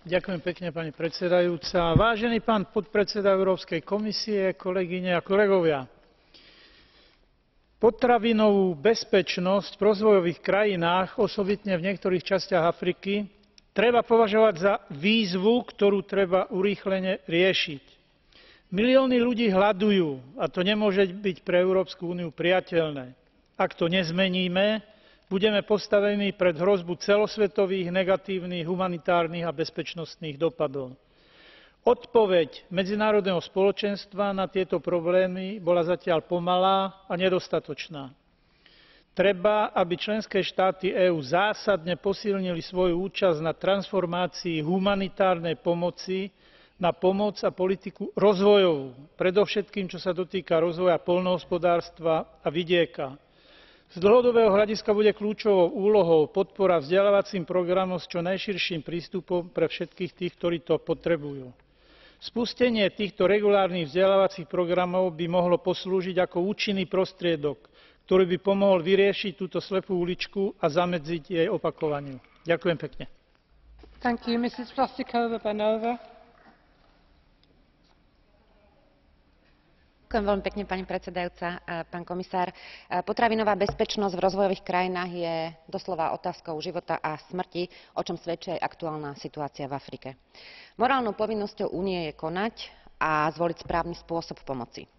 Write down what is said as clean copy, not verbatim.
Ďakujem pekne, pani predsedajúca. Vážený pán podpredseda Európskej komisie, kolegyne a kolegovia, potravinovú bezpečnosť v rozvojových krajinách, osobitne v niektorých častiach Afriky, treba považovať za výzvu, ktorú treba urýchlene riešiť. Milióny ľudí hľadujú a to nemôže byť pre Európsku úniu prijateľné. Ak to nezmeníme, budeme postavení pred hrozbu celosvetových negatívnych humanitárnych a bezpečnostných dopadov. Odpoveď medzinárodného spoločenstva na tieto problémy bola zatiaľ pomalá a nedostatočná. Treba, aby členské štáty EÚ zásadne posilnili svoju účasť na transformácii humanitárnej pomoci na pomoc a politiku rozvojovú, predovšetkým čo sa dotýka rozvoja poľnohospodárstva a vidieka. Z dlhodobého hľadiska bude kľúčovou úlohou podpora vzdelávacím programom s čo najširším prístupom pre všetkých tých, ktorí to potrebujú. Spustenie týchto regulárnych vzdelávacích programov by mohlo poslúžiť ako účinný prostriedok, ktorý by pomohol vyriešiť túto slepú uličku a zamedziť jej opakovaniu. Ďakujem pekne. Ďakujem veľmi pekne, pani predsedajúca, pán komisár. Potravinová bezpečnosť v rozvojových krajinách je doslova otázkou života a smrti, o čom svedčí aj aktuálna situácia v Afrike. Morálnou povinnosťou Únie je konať a zvoliť správny spôsob pomoci.